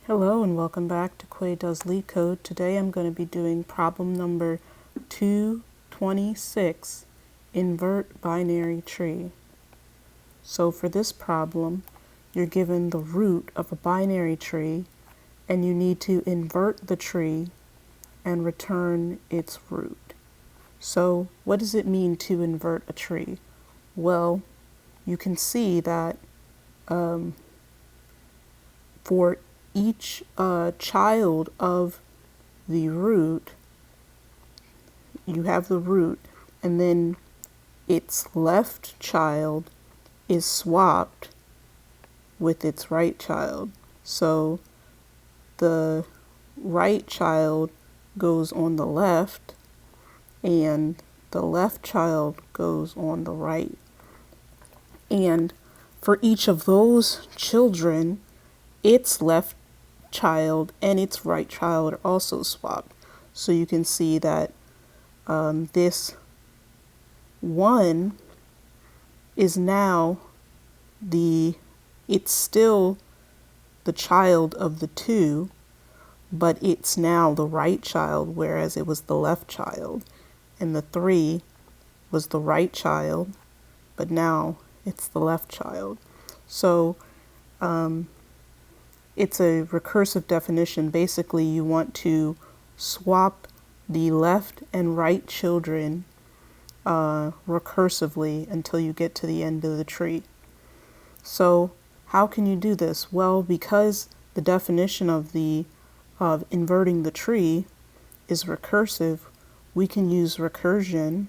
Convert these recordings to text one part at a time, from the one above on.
Hello and welcome back to Quay Does Leetcode. Today I'm going to be doing problem number 226, Invert Binary Tree. So for this problem, you're given the root of a binary tree and you need to invert the tree and return its root. So what does it mean to invert a tree? Well, you can see that for each child of the root, you have the root, and then its left child is swapped with its right child. So the right child goes on the left, and the left child goes on the right. And for each of those children, its left child and its right child are also swapped. So you can see that this one is now it's still the child of the two, but it's now the right child, whereas it was the left child. And the 3 was the right child, but now it's the left child. So it's a recursive definition. Basically, you want to swap the left and right children recursively until you get to the end of the tree. So how can you do this? Well, because the definition of inverting the tree is recursive, we can use recursion.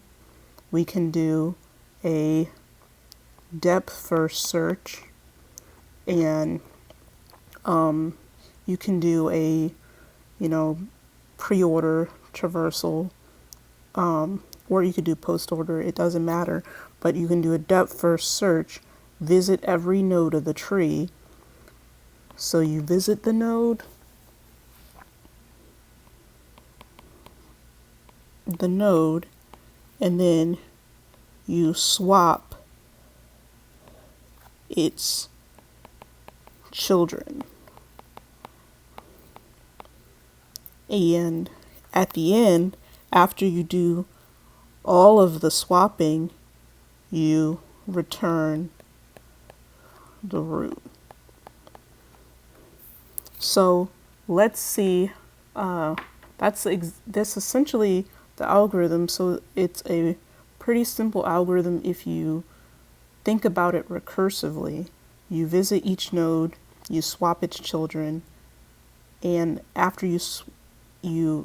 We can do a depth first search, and you can do a pre-order traversal, or you could do post-order, it doesn't matter, but you can do a depth first search, visit every node of the tree. So you visit the node, and then you swap its children. And at the end, after you do all of the swapping, you return the root. So let's see, that's essentially the algorithm. So it's a pretty simple algorithm if you think about it recursively. You visit each node, you swap its children, and after you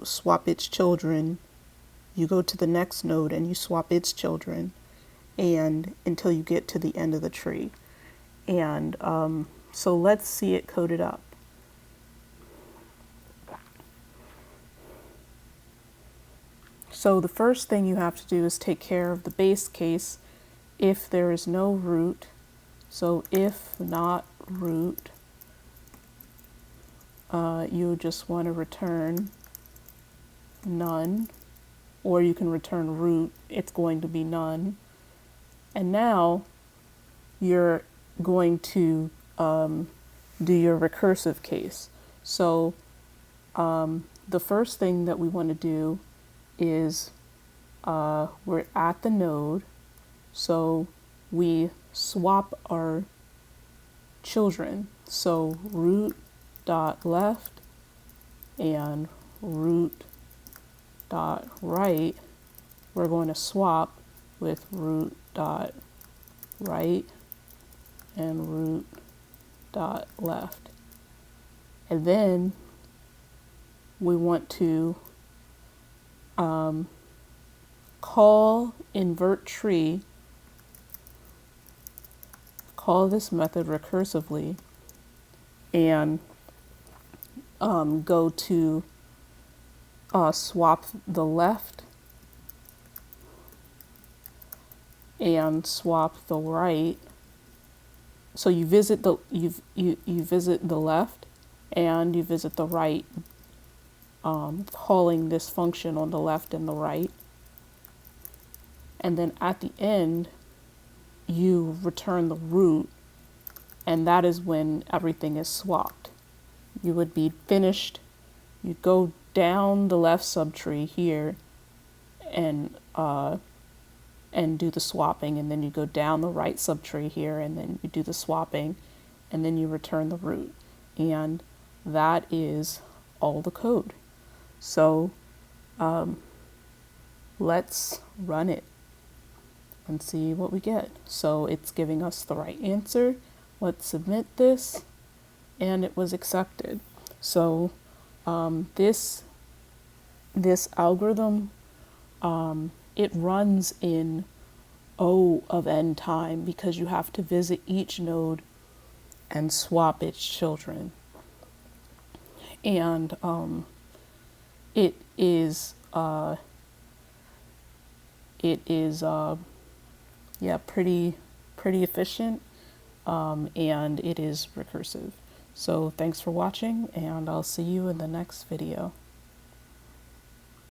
swap its children, you go to the next node and you swap its children, and until you get to the end of the tree. And so let's see it coded up. So the first thing you have to do is take care of the base case if there is no root. So if not root, you just want to return none, or you can return root, it's going to be none. And now you're going to do your recursive case. So the first thing that we want to do is we're at the node, so we swap our children. So root dot left and root dot right, we're going to swap with root dot right and root dot left. And then we want to call invert tree, call this method recursively, and go to swap the left and swap the right. So you visit the you visit the left and you visit the right, calling this function on the left and the right. And then at the end, you return the root, and that is when everything is swapped. you would be finished. You go down the left subtree here and do the swapping, and then you go down the right subtree here and then you do the swapping, and then you return the root. And that is all the code. So let's run it and see what we get. So it's giving us the right answer. Let's submit this, and it was accepted. So this algorithm, it runs in O of n time because you have to visit each node and swap its children. And it is yeah, pretty efficient, and it is recursive. So thanks for watching, and I'll see you in the next video.